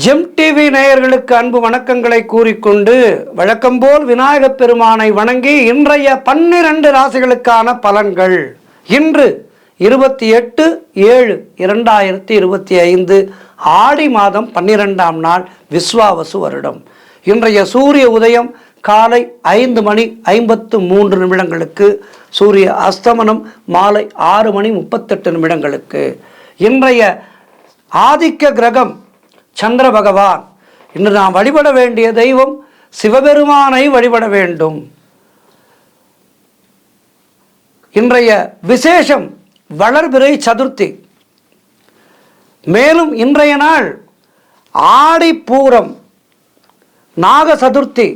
GeM TV நேயர்களுக்கு அன்பு வணக்கங்களை கூறிக்கொண்டு வழக்கம்போல் விநாயகப் பெருமானை வணங்கி இன்றைய 12 ராசிகளுக்கான பலன்கள். இன்று 28/7/2025 ஆடி மாதம் 12ஆம் நாள் விஸ்வாவசு வருடம். இன்றைய சூரிய உதயம் காலை 5:53 சூரிய அஸ்தமனம் மாலை 6:38 இன்றைய ஆதிக்க கிரகம் சந்திர பகவான். இன்று நாம் வழிபட வேண்டிய தெய்வம் சிவபெருமானை வழிபட வேண்டும். இன்றைய விசேஷம் வளர்பிறை சதுர்த்தி. மேலும் இன்றைய நாள் ஆடி பூரம், நாக சதுர்த்தி.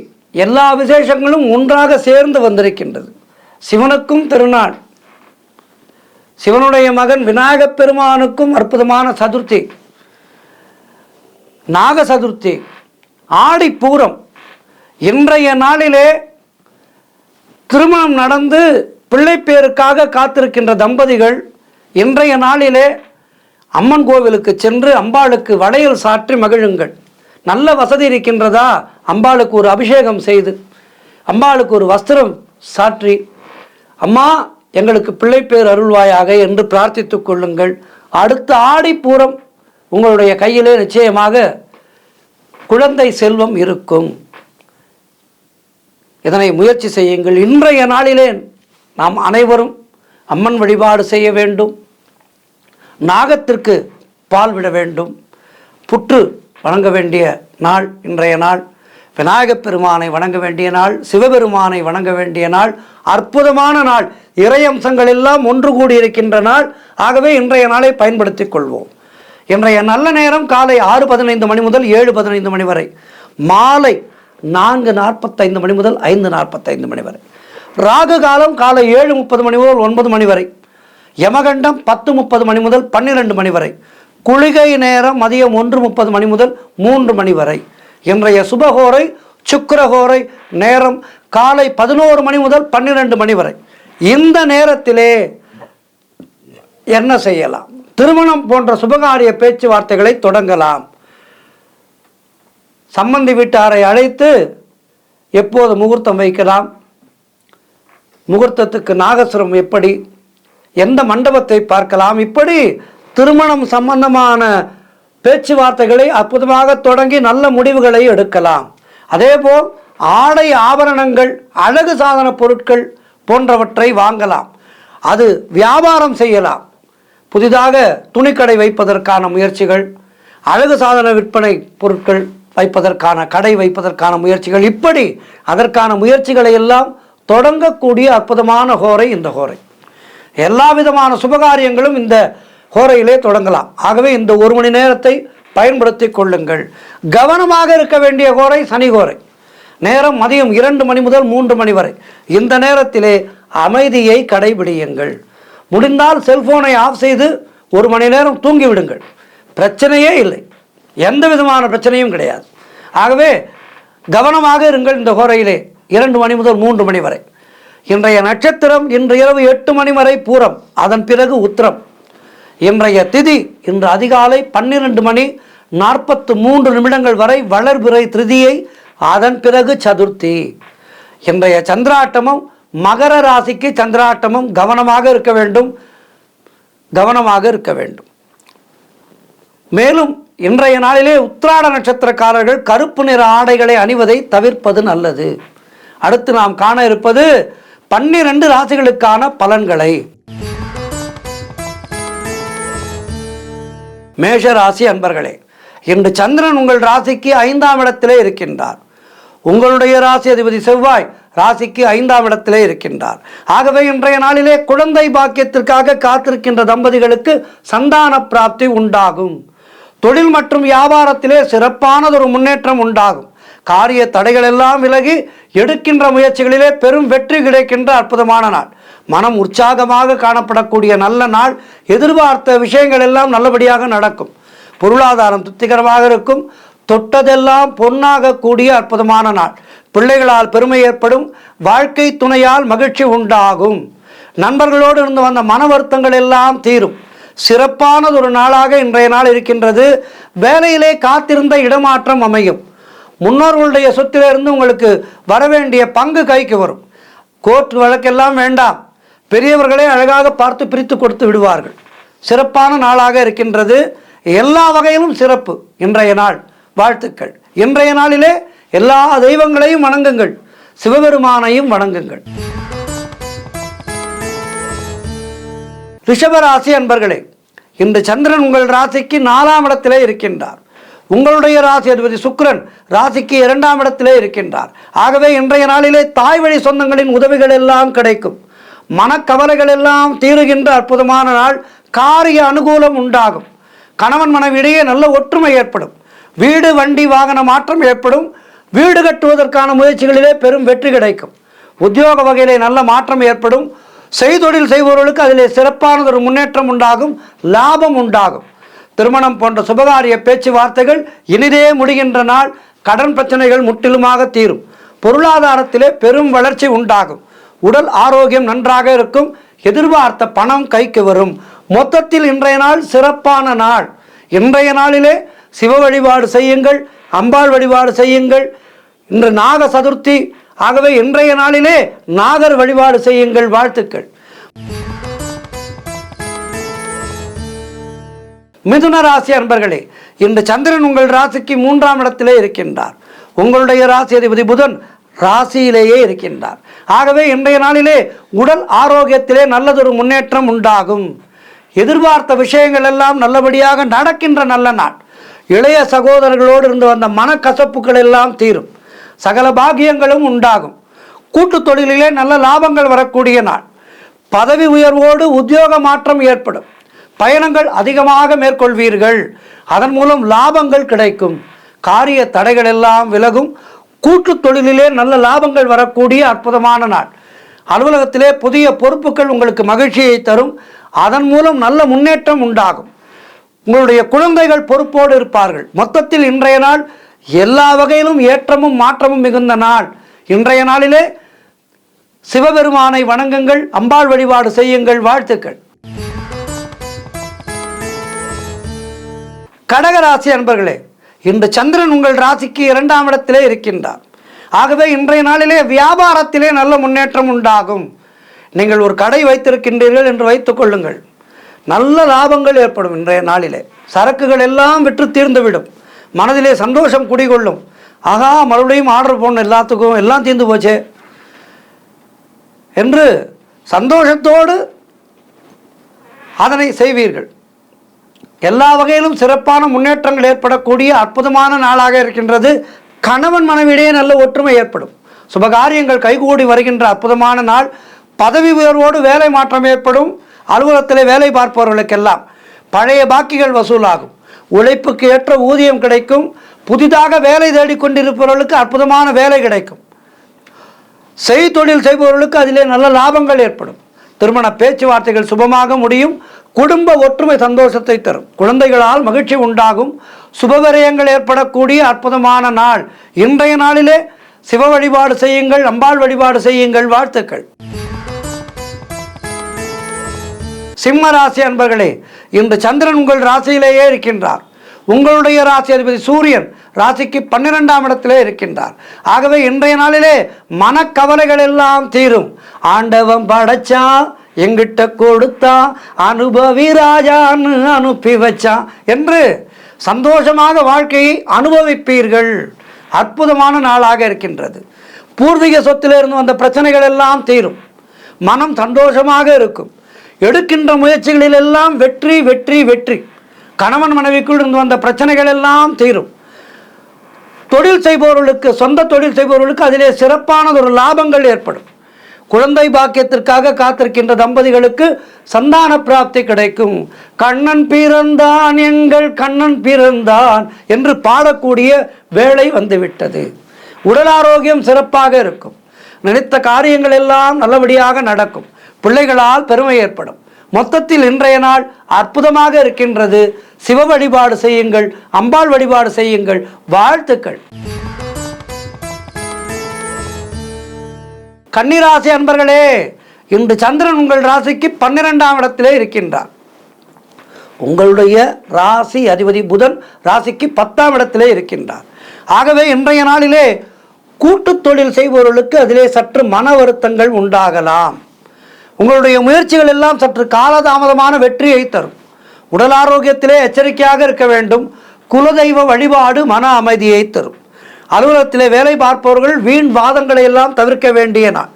எல்லா விசேஷங்களும் ஒன்றாக சேர்ந்து வந்திருக்கின்றது. சிவனுக்கும் திருநாள், சிவனுடைய மகன் விநாயகப் பெருமானுக்கும் அற்புதமான சதுர்த்தி நாக சதுர்த்தி, ஆடி பூரம். இன்றைய நாளிலே திருமணம் நடந்து பிள்ளைப்பேருக்காக காத்திருக்கின்ற தம்பதிகள் இன்றைய நாளிலே அம்மன் கோவிலுக்கு சென்று அம்பாளுக்கு வளையல் சாற்றி மகிழுங்கள். நல்ல வசதி இருக்கின்றதா, அம்பாளுக்கு ஒரு அபிஷேகம் செய்து அம்பாளுக்கு ஒரு வஸ்திரம் சாற்றி அம்மா எங்களுக்கு பிள்ளைப்பேர் அருள்வாயாக என்று பிரார்த்தித்துக் கொள்ளுங்கள். அடுத்த ஆடி பூரம் உங்களுடைய கையிலே நிச்சயமாக குழந்தை செல்வம் இருக்கும். இதனை முயற்சி செய்யுங்கள். இன்றைய நாளிலே நாம் அனைவரும் அம்மன் வழிபாடு செய்ய வேண்டும். நாகத்திற்கு பால் விட வேண்டும். புற்று வணங்க வேண்டிய நாள் இன்றைய நாள். விநாயகப் பெருமானை வணங்க வேண்டிய நாள், சிவபெருமானை வணங்க வேண்டிய நாள், அற்புதமான நாள். இறையம்சங்கள் எல்லாம் ஒன்று கூடியிருக்கின்ற நாள். ஆகவே இன்றைய நாளை பயன்படுத்திக் கொள்வோம். இன்றைய நல்ல நேரம் காலை 6:15 முதல் 7:15 வரை, மாலை 4:45 முதல் 5:45 வரை, ராகு காலம் காலை 7:30 முதல் 9 வரை, யமகண்டம் 10:30 முதல் 12 வரை, குளிகை நேரம் மதியம் 1:30 முதல் 3 வரை. இன்றைய சுபகோரை சுக்கிரகோரை நேரம் காலை 11 முதல் 12 வரை. இந்த நேரத்திலே என்ன செய்யலாம்? திருமணம் போன்ற சுபகாரிய பேச்சுவார்த்தைகளை தொடங்கலாம். சம்பந்தி வீட்டாரை அழைத்து எப்போது முகூர்த்தம் வைக்கலாம், முகூர்த்தத்துக்கு நாகசுரம் எப்படி, எந்த மண்டபத்தை பார்க்கலாம், இப்படி திருமணம் சம்பந்தமான பேச்சுவார்த்தைகளை அற்புதமாக தொடங்கி நல்ல முடிவுகளை எடுக்கலாம். அதேபோல் ஆடை ஆபரணங்கள், அழகு சாதன பொருட்கள் போன்றவற்றை வாங்கலாம். அது வியாபாரம் செய்யலாம். புதிதாக துணிக்கடை வைப்பதற்கான முயற்சிகள், அழகு சாதன விற்பனை பொருட்கள் வைப்பதற்கான கடை வைப்பதற்கான முயற்சிகள், இப்படி அதற்கான முயற்சிகளை எல்லாம் தொடங்கக்கூடிய அற்புதமான ஹோரை இந்த ஹோரை. எல்லா விதமான சுபகாரியங்களும் இந்த ஹோரையிலே தொடங்கலாம். ஆகவே இந்த 1 மணி நேரத்தை பயன்படுத்தி கொள்ளுங்கள். கவனமாக இருக்க வேண்டிய ஹோரை சனி ஹோரை. நேரம் மதியம் 2 முதல் 3 வரை. இந்த நேரத்திலே அமைதியை கடைபிடியுங்கள். முடிந்தால் செல்போனை ஆஃப் செய்து 1 மணி நேரம் தூங்கி விடுங்கள். பிரச்சனையே இல்லை, எந்த விதமான பிரச்சனையும் கிடையாது. ஆகவே கவனமாக இருங்கள். இந்த ஹோரையிலே 2 முதல் 3 வரை. இன்றைய நட்சத்திரம் இன்று இரவு 8 வரை பூரம், அதன் பிறகு உத்திரம். இன்றைய திதி இன்று அதிகாலை 12:43 வரை வளர்பிறை திருதியை, அதன் பிறகு சதுர்த்தி. இன்றைய சந்திராட்டமம் மகர ராசிக்கு சந்திராட்டமம். கவனமாக இருக்க வேண்டும், கவனமாக இருக்க வேண்டும். மேலும் இன்றைய நாளிலே உத்திராட நட்சத்திரக்காரர்கள் கருப்பு நிற ஆடைகளை அணிவதை தவிர்ப்பது நல்லது. அடுத்து நாம் காண இருப்பது 12 ராசிகளுக்கான பலன்களை. மேஷ ராசி அன்பர்களே, இன்று சந்திரன் உங்கள் ராசிக்கு 5ஆம் இடத்திலே இருக்கின்றார். உங்களுடைய ராசி அதிபதி செவ்வாய் ராசிக்கு 5ஆம் இடத்திலே இருக்கின்றார். ஆகவே இன்றைய நாளிலே குழந்தை பாக்கியத்திற்காக காத்திருக்கின்ற தம்பதிகளுக்கு சந்தான பிராப்தி உண்டாகும். தொழில் மற்றும் வியாபாரத்திலே சிறப்பானதொரு முன்னேற்றம் உண்டாகும். காரிய தடைகள் எல்லாம் விலகி எடுக்கின்ற முயற்சிகளிலே பெரும் வெற்றி கிடைக்கின்ற அற்புதமான நாள். மனம் உற்சாகமாக காணப்படக்கூடிய நல்ல நாள். எதிர்பார்த்த விஷயங்கள் எல்லாம் நல்லபடியாக நடக்கும். பொருளாதாரம் திருப்திகரமாக இருக்கும். தொட்டதெல்லாம் பொன்னாக கூடிய அற்புதமான நாள். பிள்ளைகளால் பெருமை ஏற்படும். வாழ்க்கை துணையால் மகிழ்ச்சி உண்டாகும். நண்பர்களோடு இருந்து வந்த மன வருத்தங்கள் எல்லாம் தீரும். சிறப்பானதொரு நாளாக இன்றைய நாள் இருக்கின்றது. வேலையிலே காத்திருந்த இடமாற்றம் அமையும். முன்னோர்களுடைய சொத்திலிருந்து உங்களுக்கு வரவேண்டிய பங்கு கைக்கு வரும். கோர்ட் வழக்கெல்லாம் வேண்டாம், பெரியவர்களே அழகாக பார்த்து பிரித்து கொடுத்து விடுவார்கள். சிறப்பான நாளாக இருக்கின்றது. எல்லா வகையிலும் சிறப்பு இன்றைய நாள். வாழ்த்துக்கள். இன்றைய நாளிலே எல்லா தெய்வங்களையும் வணங்குங்கள், சிவபெருமானையும் வணங்குங்கள். ரிஷபராசி அன்பர்களே, இன்று சந்திரன் உங்கள் ராசிக்கு 4ஆம் இடத்திலே இருக்கின்றார். உங்களுடைய ராசி அதிபதி சுக்கிரன் ராசிக்கு 2ஆம் இடத்திலே இருக்கின்றார். ஆகவே இன்றைய நாளிலே தாய் வழி சொந்தங்களின் உதவிகள் எல்லாம் கிடைக்கும். மனக்கவலைகள் எல்லாம் தீருகின்ற அற்புதமான நாள். காரிய அனுகூலம் உண்டாகும். கணவன் மனைவியிடையே நல்ல ஒற்றுமை ஏற்படும். வீடு வண்டி வாகன மாற்றம் ஏற்படும். வீடு கட்டுவதற்கான முயற்சிகளிலே பெரும் வெற்றி கிடைக்கும். உத்தியோக வகையிலே நல்ல மாற்றம் ஏற்படும். செய்தொழில் செய்பவர்களுக்கு அதிலே சிறப்பானதொரு முன்னேற்றம் உண்டாகும், லாபம் உண்டாகும். திருமணம் போன்ற சுபகாரிய பேச்சுவார்த்தைகள் இனிதே முடிகின்ற நாள். கடன் பிரச்சனைகள் முற்றிலுமாக தீரும். பொருளாதாரத்திலே பெரும் வளர்ச்சி உண்டாகும். உடல் ஆரோக்கியம் நன்றாக இருக்கும். எதிர்பார்த்த பணம் கைக்கு வரும். மொத்தத்தில் இன்றைய நாள் சிறப்பான நாள். இன்றைய நாளிலே சிவ வழிபாடு செய்யுங்கள், அம்பாள் வழிபாடு செய்யுங்கள். இன்று நாக சதுர்த்தி. ஆகவே இன்றைய நாளிலே நாகர் வழிபாடு செய்யுங்கள். வாழ்த்துக்கள். மிதுன ராசி அன்பர்களே, இன்று சந்திரன் உங்கள் ராசிக்கு 3ஆம் இடத்திலே இருக்கின்றார். உங்களுடைய ராசி அதிபதி புதன் ராசியிலேயே இருக்கின்றார். ஆகவே இன்றைய நாளிலே உடல் ஆரோக்கியத்திலே நல்லதொரு முன்னேற்றம் உண்டாகும். எதிர்பார்த்த விஷயங்கள் எல்லாம் நல்லபடியாக நடக்கின்ற நல்ல நாள். இளைய சகோதரர்களோடு இருந்து வந்த மனக்கசப்புகள் எல்லாம் தீரும். சகல பாக்கியங்களும் உண்டாகும். கூட்டு தொழிலிலே நல்ல லாபங்கள் வரக்கூடிய நாள். பதவி உயர்வோடு உத்தியோக மாற்றம் ஏற்படும். பயணங்கள் அதிகமாக மேற்கொள்வீர்கள். அதன் மூலம் லாபங்கள் கிடைக்கும். காரிய தடைகள் எல்லாம் விலகும். கூட்டு தொழிலிலே நல்ல லாபங்கள் வரக்கூடிய அற்புதமான நாள். அலுவலகத்திலே புதிய பொறுப்புகள் உங்களுக்கு மகிழ்ச்சியை தரும். அதன் மூலம் நல்ல முன்னேற்றம் உண்டாகும். உங்களுடைய குழந்தைகள் பொறுப்போடு இருப்பார்கள். மொத்தத்தில் இன்றைய நாள் எல்லா வகையிலும் ஏற்றமும் மாற்றமும் மிகுந்த நாள். இன்றைய நாளிலே சிவபெருமானை வணங்குங்கள், அம்பாள் வழிபாடு செய்யுங்கள். வாழ்த்துக்கள். கடகராசி அன்பர்களே, இன்று சந்திரன் உங்கள் ராசிக்கு 2ஆம் இடத்திலே இருக்கின்றார். ஆகவே இன்றைய நாளிலே வியாபாரத்திலே நல்ல முன்னேற்றம் உண்டாகும். நீங்கள் ஒரு கடை வைத்திருக்கின்றீர்கள் என்று வைத்துக் கொள்ளுங்கள். நல்ல லாபங்கள் ஏற்படும். இன்றைய நாளிலே சரக்குகள் எல்லாம் விற்று தீர்ந்துவிடும். மனதிலே சந்தோஷம் குடிகொள்ளும். ஆகா, மறுபடியும் ஆர்டர் போடணும், எல்லாத்துக்கும் எல்லாம் தீர்ந்து போச்சே என்று சந்தோஷத்தோடு அதனை செய்வீர்கள். எல்லா வகையிலும் சிறப்பான முன்னேற்றங்கள் ஏற்படக்கூடிய அற்புதமான நாளாக இருக்கின்றது. கணவன் மனைவியிடையே நல்ல ஒற்றுமை ஏற்படும். சுபகாரியங்கள் கைகூடி வருகின்ற அற்புதமான நாள். பதவி உயர்வோடு வேலை மாற்றம் ஏற்படும். அலுவலகத்திலே வேலை பார்ப்பவர்களுக்கெல்லாம் பழைய பாக்கிகள் வசூலாகும். உழைப்புக்கு ஏற்ற ஊதியம் கிடைக்கும். புதிதாக வேலை தேடிக்கொண்டிருப்பவர்களுக்கு அற்புதமான வேலை கிடைக்கும். செய்தொழில் செய்பவர்களுக்கு அதிலே நல்ல லாபங்கள் ஏற்படும். திருமண பேச்சுவார்த்தைகள் சுபமாக முடியும். குடும்ப ஒற்றுமை சந்தோஷத்தை தரும். குழந்தைகளால் மகிழ்ச்சி உண்டாகும். சுபவிரயங்கள் ஏற்படக்கூடிய அற்புதமான நாள். இன்றைய நாளிலே சிவ வழிபாடு செய்யுங்கள், அம்பாள் வழிபாடு செய்யுங்கள். வாழ்த்துக்கள். சிம்ம ராசி அன்பர்களே, இன்று சந்திரன் உங்கள் ராசியிலேயே இருக்கின்றார். உங்களுடைய ராசி அதிபதி சூரியன் ராசிக்கு 12ஆம் இடத்திலே இருக்கின்றார். ஆகவே இன்றைய நாளிலே மனக்கவலைகள் எல்லாம் தீரும். ஆண்டவன் படைச்சா, எங்கிட்ட கொடுத்தா, அனுபவி ராஜான்னு அனுப்பி வச்சான் என்று சந்தோஷமாக வாழ்க்கையை அனுபவிப்பீர்கள். அற்புதமான நாளாக இருக்கின்றது. பூர்வீக சொத்திலிருந்து வந்த பிரச்சனைகள் எல்லாம் தீரும். மனம் சந்தோஷமாக இருக்கும். எடுக்கின்ற முயற்சிகளில் எல்லாம் வெற்றி வெற்றி வெற்றி. கணவன் மனைவிக்குள் இருந்து வந்த பிரச்சனைகள் எல்லாம் தீரும். தொழில் செய்பவர்களுக்கு, சொந்த தொழில் செய்பவர்களுக்கு அதிலே சிறப்பான ஒரு லாபங்கள் ஏற்படும். குழந்தை பாக்கியத்திற்காக காத்திருக்கின்ற தம்பதிகளுக்கு சந்தான பிராப்தி கிடைக்கும். கண்ணன் பிறந்தான், எங்கள் கண்ணன் பிறந்தான் என்று பாடக்கூடிய வேளை வந்துவிட்டது. உடல் ஆரோக்கியம் சிறப்பாக இருக்கும். நினைத்த காரியங்கள் எல்லாம் நல்லபடியாக நடக்கும். பிள்ளைகளால் பெருமை ஏற்படும். மொத்தத்தில் இன்றைய நாள் அற்புதமாக இருக்கின்றது. சிவ வழிபாடு செய்யுங்கள், அம்பாள் வழிபாடு செய்யுங்கள். வாழ்த்துக்கள். கன்னிராசி அன்பர்களே, இன்று சந்திரன் உங்கள் ராசிக்கு 12ஆம் இடத்திலே இருக்கின்றார். உங்களுடைய ராசி அதிபதி புதன் ராசிக்கு 10ஆம் இடத்திலே இருக்கின்றார். ஆகவே இன்றைய நாளிலே கூட்டு தொழில் செய்பவர்களுக்கு அதிலே சற்று மன வருத்தங்கள் உண்டாகலாம். உங்களுடைய முயற்சிகள் எல்லாம் சற்று காலதாமதமான வெற்றியை தரும். உடல் ஆரோக்கியத்திலே எச்சரிக்கையாக இருக்க வேண்டும். குலதெய்வ வழிபாடு மன அமைதியை தரும். அலுவலகத்திலே வேலை பார்ப்பவர்கள் வீண் வாதங்களை எல்லாம் தவிர்க்க வேண்டிய நாள்.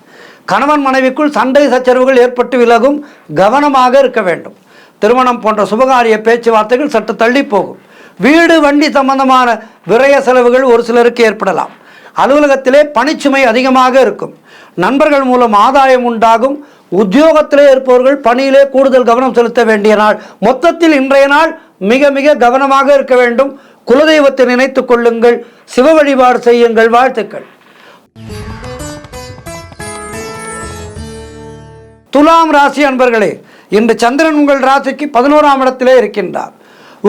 கணவன் மனைவிக்குள் சண்டை சச்சரவுகள் ஏற்பட்டு விலகும். கவனமாக இருக்க வேண்டும். திருமணம் போன்ற சுபகாரிய பேச்சுவார்த்தைகள் சற்று தள்ளி போகும். வீடு வண்டி சம்பந்தமான விரய செலவுகள் ஒரு சிலருக்கு ஏற்படலாம். அலுவலகத்திலே பணிச்சுமை அதிகமாக இருக்கும். நண்பர்கள் மூலம் ஆதாயம் உண்டாகும். உத்தியோகத்திலே இருப்பவர்கள் பணியிலே கூடுதல் கவனம் செலுத்த வேண்டிய நாள். மொத்தத்தில் இன்றைய நாள் மிக மிக கவனமாக இருக்க வேண்டும். குலதெய்வத்தை நினைத்துக் கொள்ளுங்கள். சிவ வழிபாடு செய்யுங்கள். வாழ்த்துக்கள். துலாம் ராசி அன்பர்களே, இன்று சந்திரன் உங்கள் ராசிக்கு 11ஆம் இடத்திலே இருக்கின்றார்.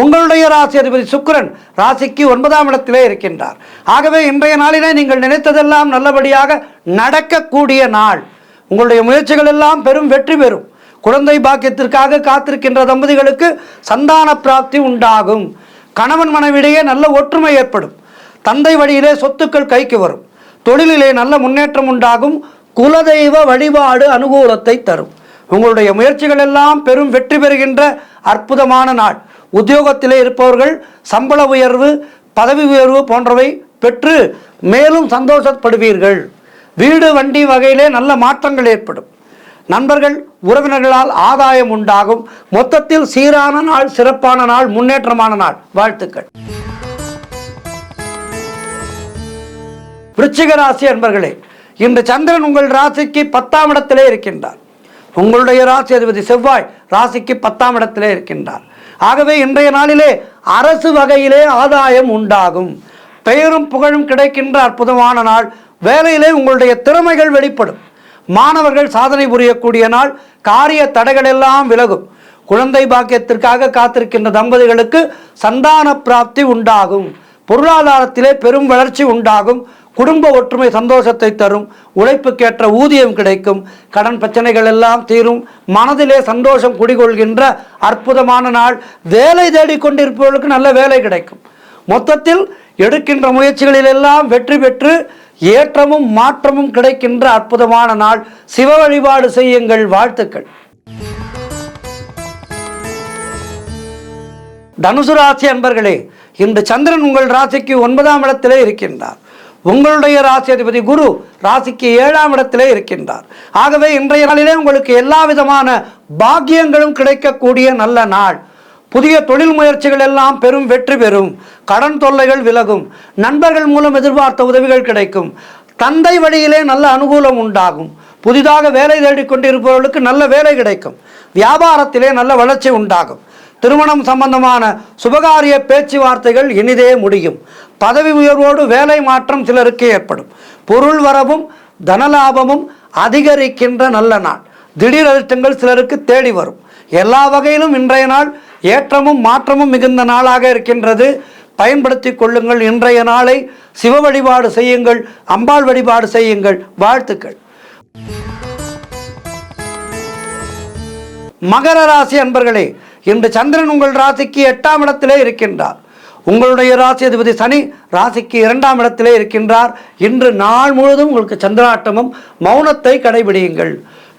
உங்களுடைய ராசி அதிபதி சுக்கிரன் ராசிக்கு 9ஆம் இடத்திலே இருக்கின்றார். ஆகவே இன்றைய நாளிலே நீங்கள் நினைத்ததெல்லாம் நல்லபடியாக நடக்கக்கூடிய நாள். உங்களுடைய முயற்சிகள் எல்லாம் பெரும் வெற்றி பெறும். குழந்தை பாக்கியத்திற்காக காத்திருக்கின்ற தம்பதிகளுக்கு சந்தான பிராப்தி உண்டாகும். கணவன் மனைவிடையே நல்ல ஒற்றுமை ஏற்படும். தந்தை வழியிலே சொத்துக்கள் கைக்கு வரும். தொழிலிலே நல்ல முன்னேற்றம் உண்டாகும். குலதெய்வ வழிபாடு அனுகூலத்தை தரும். உங்களுடைய முயற்சிகள் எல்லாம் பெரும் வெற்றி பெறுகின்ற அற்புதமான நாள். உத்தியோகத்திலே இருப்பவர்கள் சம்பள உயர்வு, பதவி உயர்வு போன்றவை பெற்று மேலும் சந்தோஷப்படுவீர்கள். வீடு வண்டி வகையிலே நல்ல மாற்றங்கள் ஏற்படும். நண்பர்கள் உறவினர்களால் ஆதாயம் உண்டாகும். மொத்தத்தில் சீரான நாள், சிறப்பான நாள், முன்னேற்றமான நாள். வாழ்த்துக்கள். விருச்சிக ராசி அன்பர்களே, இன்று சந்திரன் உங்கள் ராசிக்கு 10ஆம் இடத்திலே இருக்கின்றார். உங்களுடைய ராசி அதிபதி செவ்வாய் ராசிக்கு 10ஆம் இடத்திலே இருக்கின்றார். ஆகவே இன்றைய நாளிலே அரசு வகையிலே ஆதாயம் உண்டாகும். பெயரும் புகழும் கிடைக்கின்ற அற்புதமான நாள். வேலையிலே உங்களுடைய திறமைகள் வெளிப்படும். மாணவர்கள் சாதனை புரியக்கூடிய நாள். காரிய தடைகள் எல்லாம் விலகும். குழந்தை பாக்கியத்திற்காக காத்திருக்கின்ற தம்பதிகளுக்கு சந்தான பிராப்தி உண்டாகும். பொருளாதாரத்திலே பெரும் வளர்ச்சி உண்டாகும். குடும்ப ஒற்றுமை சந்தோஷத்தை தரும். உழைப்புக்கேற்ற ஊதியம் கிடைக்கும். கடன் பிரச்சனைகள் எல்லாம் தீரும். மனதிலே சந்தோஷம் குடிகொள்கின்ற அற்புதமான நாள். வேலை தேடிக்கொண்டிருப்பவர்களுக்கு நல்ல வேலை கிடைக்கும். மொத்தத்தில் எடுக்கின்ற முயற்சிகளில் எல்லாம் வெற்றி பெற்று ஏற்றமும் மாற்றமும் கிடைக்கின்ற அற்புதமான நாள். சிவ வழிபாடு செய்யுங்கள். வாழ்த்துக்கள். தனுசு ராசி அன்பர்களே, இன்று சந்திரன் உங்கள் ராசிக்கு 9ஆம் இடத்திலே இருக்கின்றார். உங்களுடைய ராசி அதிபதி குரு ராசிக்கு 7ஆம் இடத்திலே இருக்கின்றார். ஆகவே இன்றைய நாளிலே உங்களுக்கு எல்லா விதமான பாக்கியங்களும் கிடைக்கக்கூடிய நல்ல நாள். புதிய தொழில் முயற்சிகள் எல்லாம் பெரும் வெற்றி பெறும். கடன் தொல்லைகள் விலகும். நண்பர்கள் மூலம் எதிர்பார்த்த உதவிகள் கிடைக்கும். தந்தை வழியிலே நல்ல அனுகூலம் உண்டாகும். புதிதாக வேலை தேடிக்கொண்டிருப்பவர்களுக்கு நல்ல வேலை கிடைக்கும். வியாபாரத்திலே நல்ல வளர்ச்சி உண்டாகும். திருமணம் சம்பந்தமான சுபகாரிய பேச்சுவார்த்தைகள் இனிதே முடியும். பதவி உயர்வோடு வேலை மாற்றம் சிலருக்கு ஏற்படும். பொருள் வரவும் தனலாபமும் அதிகரிக்கின்ற நல்ல நாள். திடீர் அதிர்ஷ்டங்கள் சிலருக்கு தேடி வரும். எல்லா வகையிலும் இன்றைய நாள் ஏற்றமும் மாற்றமும் மிகுந்த நாளாக இருக்கின்றது. பயன்படுத்தி கொள்ளுங்கள். இன்றைய நாளை சிவ வழிபாடு செய்யுங்கள். அம்பாள் வழிபாடு செய்யுங்கள். வாழ்த்துக்கள். மகர ராசி அன்பர்களே, இன்று சந்திரன் உங்கள் ராசிக்கு 8ஆம் இடத்திலே இருக்கின்றார். உங்களுடைய ராசி அதிபதி சனி ராசிக்கு 2ஆம் இடத்திலே இருக்கின்றார். இன்று நாள் முழுவதும் உங்களுக்கு சந்திராட்டமும். மௌனத்தை கடைபிடியுங்கள்.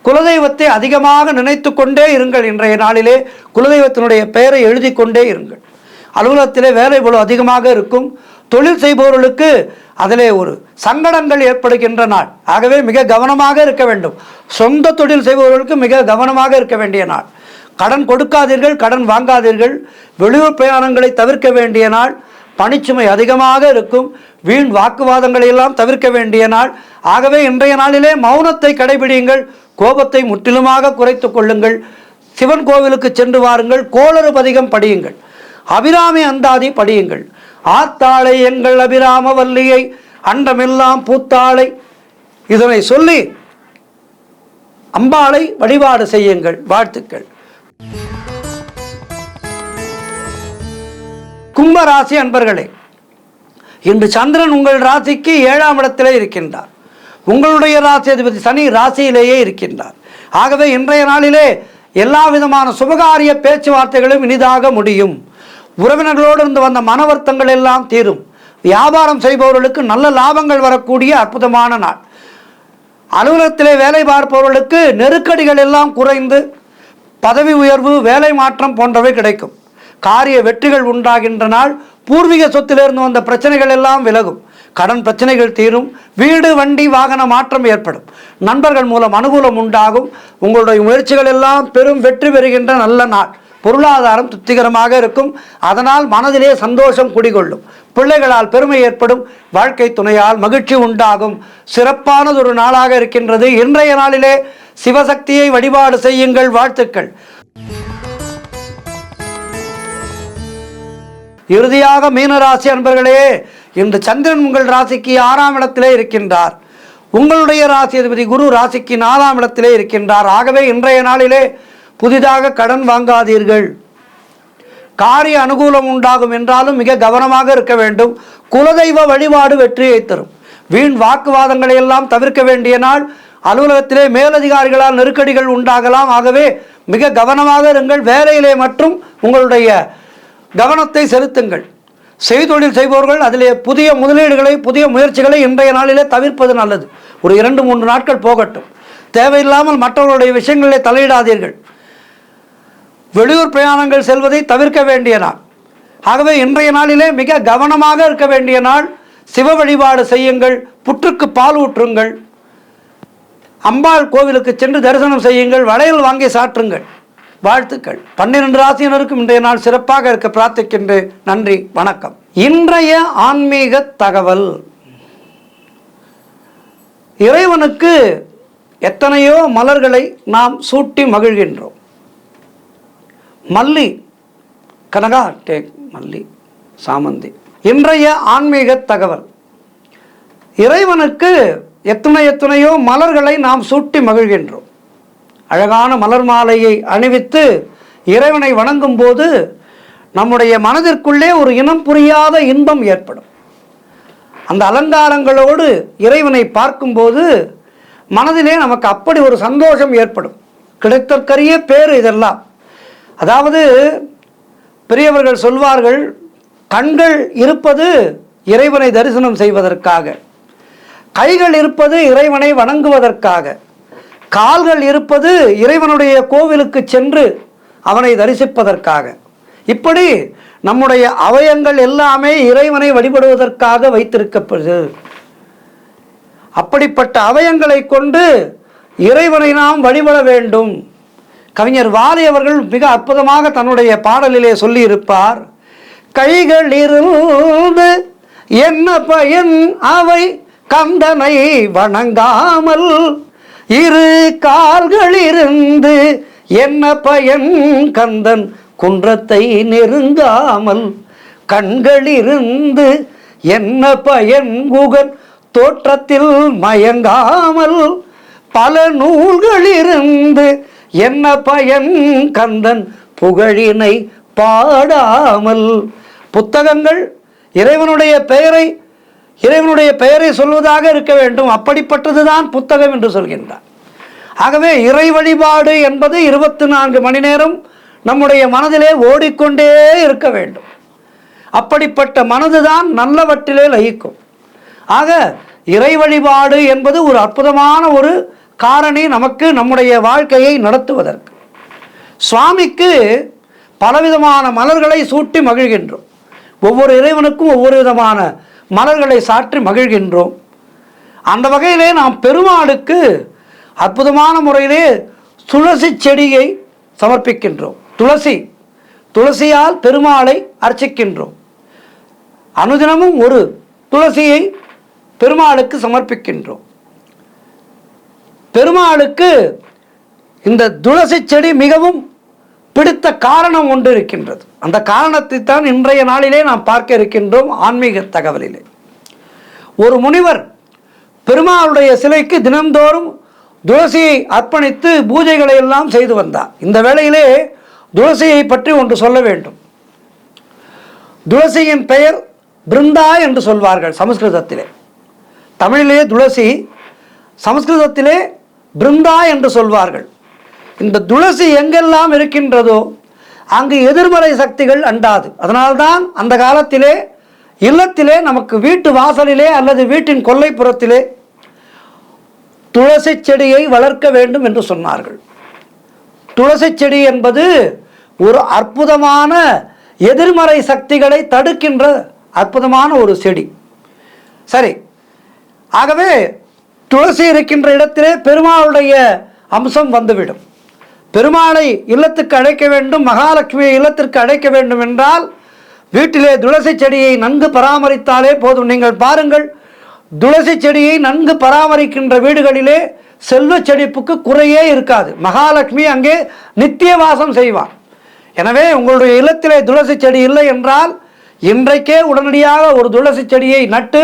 குலதெய்வத்தை அதிகமாக நினைத்து கொண்டே இருங்கள். இன்றைய நாளிலே குலதெய்வத்தினுடைய பெயரை எழுதி கொண்டே இருங்கள். அலுவலகத்திலே வேலை பளு அதிகமாக இருக்கும். தொழில் செய்பவர்களுக்கு அதிலே ஒரு சங்கடங்கள் ஏற்படுகின்ற நாள். ஆகவே மிக கவனமாக இருக்க வேண்டும். சொந்த தொழில் செய்பவர்களுக்கு மிக கவனமாக இருக்க வேண்டிய நாள். கடன் கொடுக்காதீர்கள், கடன் வாங்காதீர்கள். வெளியூர் பிரயாணங்களை தவிர்க்க வேண்டிய நாள். பணிச்சுமை அதிகமாக இருக்கும். வீண் வாக்குவாதங்களை எல்லாம் தவிர்க்க வேண்டிய நாள். ஆகவே இன்றைய நாளிலே மௌனத்தை கடைபிடியுங்கள். கோபத்தை முற்றிலுமாக குறைத்து கொள்ளுங்கள். சிவன் கோவிலுக்கு சென்று வாருங்கள். கோளறு பதிகம் படியுங்கள். அபிராமி அந்தாதி படியுங்கள். ஆத்தாளை எங்கள் அபிராம வல்லியை அண்டமெல்லாம் பூத்தாளை, இதனை சொல்லி அம்பாளை வழிபாடு செய்யுங்கள். வாழ்த்துக்கள். கும்பராசி அன்பர்களே, இன்று சந்திரன் உங்கள் ராசிக்கு 7ஆம் இடத்திலே இருக்கின்றார். உங்களுடைய ராசி அதிபதி சனி ராசியிலேயே இருக்கின்றார். ஆகவே இன்றைய நாளிலே எல்லா விதமான சுபகாரிய பேச்சுவார்த்தைகளும் இனிதாக முடியும். உறவினர்களோடு இருந்து வந்த மன வருத்தங்கள் எல்லாம் தீரும். வியாபாரம் செய்பவர்களுக்கு நல்ல லாபங்கள் வரக்கூடிய அற்புதமான நாள். அலுவலகத்திலே வேலை பார்ப்பவர்களுக்கு நெருக்கடிகள் எல்லாம் குறைந்து பதவி உயர்வு, வேலை மாற்றம் போன்றவை கிடைக்கும். காரிய வெற்றிகள் உண்டாகின்ற நாள். பூர்வீக சொத்திலிருந்து வந்த பிரச்சனைகள் எல்லாம் விலகும். கடன் பிரச்சனைகள் தீரும். வீடு, வண்டி, வாகன மாற்றம் ஏற்படும். நண்பர்கள் மூலம் அனுகூலம் உண்டாகும். உங்களுடைய முயற்சிகள் எல்லாம் பெரும் வெற்றி பெறுகின்ற நல்ல நாள். பொருளாதாரம் திருப்திகரமாக இருக்கும். அதனால் மனதிலே சந்தோஷம் குடிகொள்ளும். பிள்ளைகளால் பெருமை ஏற்படும். வாழ்க்கை துணையால் மகிழ்ச்சி உண்டாகும். சிறப்பானதொரு நாளாக இருக்கின்றது. இன்றைய நாளிலே சிவசக்தியை வழிபாடு செய்யுங்கள். வாழ்த்துக்கள். இறுதியாக மீனராசி அன்பர்களே, இன்று சந்திரன் உங்கள் ராசிக்கு 6ஆம் இடத்திலே இருக்கின்றார். உங்களுடைய ராசி அதிபதி குரு ராசிக்கு 4ஆம் இடத்திலே இருக்கின்றார். ஆகவே இன்றைய நாளிலே புதிதாக கடன் வாங்காதீர்கள். காரிய அனுகூலம் உண்டாகும் என்றாலும் மிக கவனமாக இருக்க வேண்டும். குலதெய்வ வழிபாடு வெற்றியை தரும். வீண் வாக்குவாதங்களை எல்லாம் தவிர்க்க வேண்டிய நாள். அலுவலகத்திலே மேலதிகாரிகளால் நெருக்கடிகள் உண்டாகலாம். ஆகவே மிக கவனமாக இருங்கள். வேலையிலே மற்றும் உங்களுடைய கவனத்தை செலுத்துங்கள். செய்தொழில் செய்பவர்கள் அதிலே புதிய முதலீடுகளை, புதிய முயற்சிகளை இன்றைய நாளிலே தவிர்ப்பது நல்லது. ஒரு 2-3 நாட்கள் போகட்டும். தேவையில்லாமல் மற்றவர்களுடைய விஷயங்களிலே தலையிடாதீர்கள். வெளியூர் பிரயாணங்கள் செல்வதை தவிர்க்க வேண்டிய நாள். ஆகவே இன்றைய நாளிலே மிக கவனமாக இருக்க வேண்டிய நாள். சிவ வழிபாடு செய்யுங்கள். புற்றுக்கு பால் ஊற்றுங்கள். அம்பாள் கோவிலுக்கு சென்று தரிசனம் செய்யுங்கள். வளையல் வாங்கி சாற்றுங்கள். வாழ்த்துக்கள். 12 ராசியினருக்கும் இன்றைய நாள் சிறப்பாக இருக்க பிரார்த்திக்கின்றேன். நன்றி, வணக்கம். இன்றைய ஆன்மீக தகவல். இறைவனுக்கு எத்தனையோ மலர்களை நாம் சூட்டி மகிழ்கின்றோம். மல்லி, கனகா, டேக், மல்லி, சாமந்தி. இன்றைய ஆன்மீக தகவல். இறைவனுக்கு எத்தனையோ மலர்களை நாம் சூட்டி மகிழ்கின்றோம். அழகான மலர் மாலையை அணிவித்து இறைவனை வணங்கும் போது நம்முடைய மனதிற்குள்ளே ஒரு இனம் புரியாத இன்பம் ஏற்படும். அந்த அலங்காரங்களோடு இறைவனை பார்க்கும்போது மனதிலே நமக்கு அப்படி ஒரு சந்தோஷம் ஏற்படும். கிடைத்தற்கரிய பேர் இதெல்லாம். அதாவது பெரியவர்கள் சொல்வார்கள், கண்கள் இருப்பது இறைவனை தரிசனம் செய்வதற்காக, கைகள் இருப்பது இறைவனை வணங்குவதற்காக, கால்கள் இருப்பது இறைவனுடைய கோவிலுக்கு சென்று அவனை தரிசிப்பதற்காக. இப்படி நம்முடைய அவயங்கள் எல்லாமே இறைவனை வழிபடுவதற்காக வைத்திருக்கப்படுது. அப்படிப்பட்ட அவயங்களை கொண்டு இறைவனை நாம் வழிபட வேண்டும். கவிஞர் வாலி அவர்கள் மிக அற்புதமாக தன்னுடைய பாடலிலே சொல்லி இருப்பார். கைகள் இருந்து என்ன பயன் அவை கந்தனை வணங்காமல், இரு கால்களிருந்து என்ன பயன் கந்தன் குன்றத்தை நெருங்காமல், கண்களிருந்து என்ன பயன் குகன் தோற்றத்தில் மயங்காமல், பல நூல்களிருந்து என்ன பயன் கந்தன் புகழினை பாடாமல். புத்தகங்கள் இறைவனுடைய பெயரை சொல்வதாக இருக்க வேண்டும். அப்படிப்பட்டதுதான் புத்தகம் என்று சொல்கின்றார். ஆகவே இறை வழிபாடு என்பது 24 மணி நேரம் நம்முடைய மனதிலே ஓடிக்கொண்டே இருக்க வேண்டும். அப்படிப்பட்ட மனதுதான் நல்லவற்றிலே லயிக்கும். ஆக இறை வழிபாடு என்பது ஒரு அற்புதமான ஒரு காரணி நமக்கு, நம்முடைய வாழ்க்கையை நடத்துவதற்கு. சுவாமிக்கு பலவிதமான மலர்களை சூட்டி மகிழ்கின்றோம். ஒவ்வொரு இறைவனுக்கும் ஒவ்வொரு விதமான மலர்களை சாற்றி மகிழ்கின்றோம். அந்த வகையிலே நாம் பெருமாளுக்கு அற்புதமான முறையிலே துளசி செடியை சமர்ப்பிக்கின்றோம். துளசியால் பெருமாளை அர்ச்சிக்கின்றோம். அனுதினமும் ஒரு துளசியை பெருமாளுக்கு சமர்ப்பிக்கின்றோம். பெருமாளுக்கு இந்த துளசி செடி மிகவும் பிடித்த காரணம் ஒன்று இருக்கின்றது. அந்த காரணத்தை தான் இன்றைய நாளிலே நாம் பார்க்க இருக்கின்றோம். ஆன்மீக தகவலிலே ஒரு முனிவர் பெருமாளுடைய சிலைக்கு தினந்தோறும் துளசியை அர்ப்பணித்து பூஜைகளை எல்லாம் செய்து வந்தார். இந்த வேளையிலே துளசியை பற்றி ஒன்று சொல்ல வேண்டும். துளசியின் பெயர் பிருந்தா என்று சொல்வார்கள் சமஸ்கிருதத்திலே. தமிழிலே துளசி, சமஸ்கிருதத்திலே பிருந்தா என்று சொல்வார்கள். இந்த துளசி எங்கெல்லாம் இருக்கின்றதோ அங்கு எதிர்மறை சக்திகள் அண்டாது. அதனால்தான் அந்த காலத்திலே இல்லத்திலே நமக்கு வீட்டு வாசலிலே அல்லது வீட்டின் கொல்லைப்புறத்திலே துளசி செடியை வளர்க்க வேண்டும் என்று சொன்னார்கள். துளசி செடி என்பது ஒரு அற்புதமான எதிர்மறை சக்திகளை தடுக்கின்ற அற்புதமான ஒரு செடி. சரி, ஆகவே துளசி இருக்கின்ற இடத்திலே பெருமாளுடைய அம்சம் வந்துவிடும். பெருமாளை இல்லத்துக்கு அழைக்க வேண்டும், மகாலட்சுமியை இல்லத்திற்கு அழைக்க வேண்டும் என்றால் வீட்டிலே துளசி செடியை நன்கு பராமரித்தாலே போதும். நீங்கள் பாருங்கள், துளசி செடியை நன்கு பராமரிக்கின்ற வீடுகளிலே செல்வ செழிப்புக்கு குறையே இருக்காது. மகாலட்சுமி அங்கே நித்திய வாசம் செய்வார். எனவே உங்களுடைய இல்லத்திலே துளசி செடி இல்லை என்றால் இன்றைக்கே உடனடியாக ஒரு துளசி செடியை நட்டு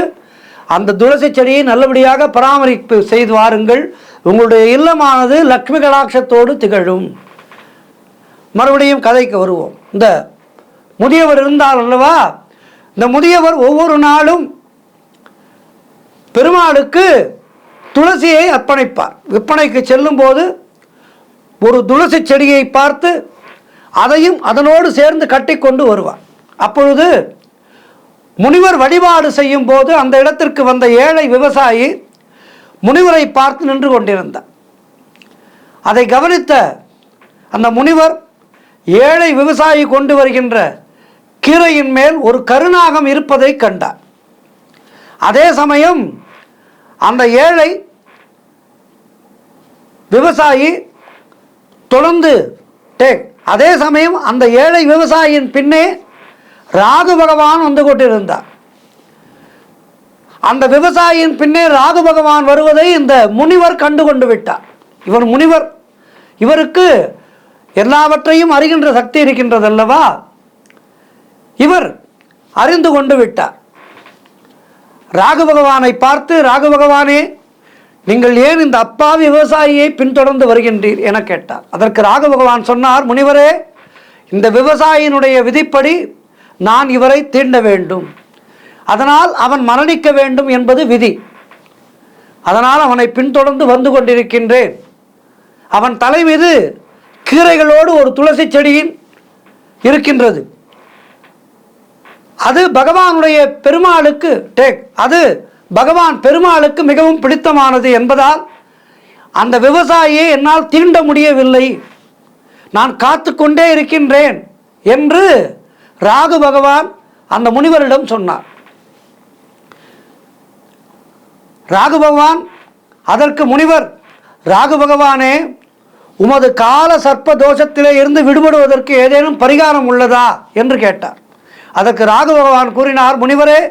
அந்த துளசி செடியை நல்லபடியாக பராமரிப்பு செய்து வாருங்கள். உங்களுடைய இல்லமானது லக்ஷ்மி கடாட்சத்தோடு திகழும். மறுபடியும் கதைக்கு வருவோம். இந்த முதியவர் இருந்தால் அல்லவா, இந்த முதியவர் ஒவ்வொரு நாளும் பெருமாளுக்கு துளசியை அர்ப்பணிப்பார். விற்பனைக்கு செல்லும் போது ஒரு துளசி செடியை பார்த்து அதையும் அதனோடு சேர்ந்து கட்டி கொண்டு வருவார். அப்பொழுது முனிவர் வழிபாடு செய்யும் போது அந்த இடத்திற்கு வந்த ஏழை விவசாயி முனிவரை பார்த்து நின்று கொண்டிருந்தார். அதை கவனித்த அந்த முனிவர் ஏழை விவசாயி கொண்டு வருகின்ற கீரையின் மேல் ஒரு கருநாகம் இருப்பதை கண்டார். அதே சமயம் அந்த ஏழை விவசாயி தொடர்ந்து அதே சமயம் அந்த ஏழை விவசாயியின் பின்னே ராகு பகவான் வந்து கொண்டிருந்தார். அந்த விவசாயியின் பின்னே ராகு பகவான் வருவதை இந்த முனிவர் கண்டு கொண்டு விட்டார். இவர் முனிவர், இவருக்கு எல்லாவற்றையும் அறிகின்ற சக்தி இருக்கின்றது அல்லவா, இவர் அறிந்து கொண்டு விட்டார். ராகு பகவானை பார்த்து, ராகு பகவானே, நீங்கள் ஏன் இந்த அப்பாவி விவசாயியை பின்தொடர்ந்து வருகின்றீர் என கேட்டார். அதற்கு ராகு பகவான் சொன்னார், முனிவரே, இந்த விவசாயினுடைய விதிப்படி நான் இவரை தீண்ட வேண்டும், அதனால் அவன் மரணிக்க வேண்டும் என்பது விதி. அதனால் அவனை பின்தொடர்ந்து வந்து கொண்டிருக்கின்றேன். அவன் தலை மீது கீரைகளோடு ஒரு துளசி செடியின் இருக்கின்றது. அது பகவானுடைய பெருமாளுக்கு அது பகவான் பெருமாளுக்கு மிகவும் பிடித்தமானது என்பதால் அந்த விவசாயியை என்னால் தீண்ட முடியவில்லை, நான் காத்து கொண்டே இருக்கின்றேன் என்று ராகு பகவான் அந்த முனிவரிடம் சொன்னார். ராகு பகவான் அதற்கு முனிவர், ராகு பகவானே, உமது கால சர்ப்ப தோஷத்திலே இருந்து விடுபடுவதற்கு ஏதேனும் பரிகாரம் உள்ளதா என்று கேட்டார். அதற்கு ராகு பகவான் கூறினார், முனிவரே,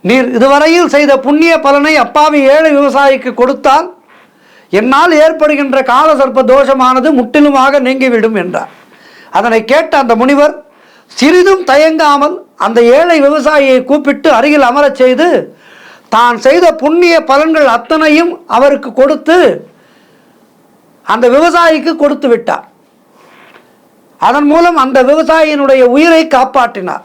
நீர் இதுவரையில் செய்த புண்ணிய பலனை அப்பாவி ஏழை விவசாயிக்கு கொடுத்தால் என்னால் ஏற்படுகின்ற கால சர்ப்ப தோஷமானது முற்றிலுமாக நீங்கிவிடும் என்றார். அதனை கேட்ட அந்த முனிவர் சிறிதும் தயங்காமல் அந்த ஏழை விவசாயியை கூப்பிட்டு அருகில் அமரச் செய்து தான் செய்த புண்ணிய பலன்கள் அத்தனையும் அவருக்கு கொடுத்து அந்த விவசாயிக்கு கொடுத்து விட்டார். அதன் மூலம் அந்த விவசாயியினுடைய உயிரை காப்பாற்றினார்.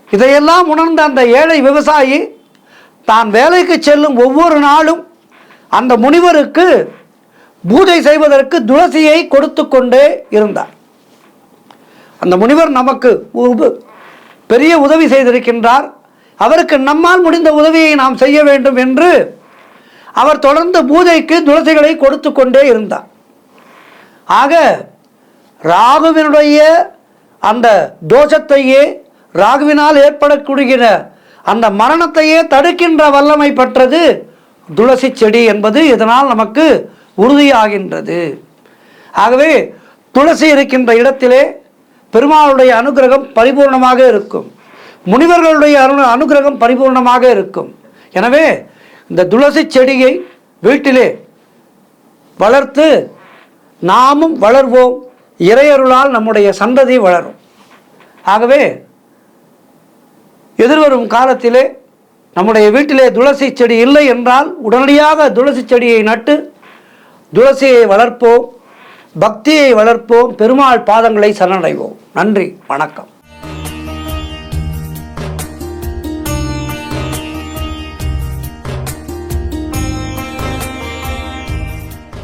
இதையெல்லாம் உணர்ந்த அந்த ஏழை விவசாயி தான் வேலைக்கு செல்லும் ஒவ்வொரு நாளும் அந்த முனிவருக்கு பூஜை செய்வதற்கு துளசியை கொடுத்து கொண்டே இருந்தார். அந்த முனிவர் நமக்கு பெரிய உதவி செய்திருக்கின்றார், அவருக்கு நம்மால் முடிந்த உதவியை நாம் செய்ய வேண்டும் என்று அவர் தொடர்ந்து பூஜைக்கு துளசிகளை கொடுத்து கொண்டே இருந்தார். ஆக ராகுவினுடைய அந்த தோஷத்தையே, ராகுவினால் ஏற்படக்கூடிய அந்த மரணத்தையே தடுக்கின்ற வல்லமை பெற்றது துளசி செடி என்பது இதனால் நமக்கு உறுதியாகின்றது. ஆகவே துளசி இருக்கின்ற இடத்திலே பெருமாளுடைய அனுகிரகம் பரிபூர்ணமாக இருக்கும், முனிவர்களுடைய அனுகிரகம் பரிபூர்ணமாக இருக்கும். எனவே இந்த துளசி செடியை வீட்டிலே வளர்த்து நாமும் வளர்வோம், இறையருளால் நம்முடைய சந்ததி வளரும். ஆகவே எதிர்வரும் காலத்திலே நம்முடைய வீட்டிலே துளசி செடி இல்லை என்றால் உடனடியாக துளசி செடியை நட்டு துளசியை வளர்ப்போம், பக்தியை வளர்ப்போம், பெருமாள் பாதங்களை சரணடைவோம். நன்றி, வணக்கம்.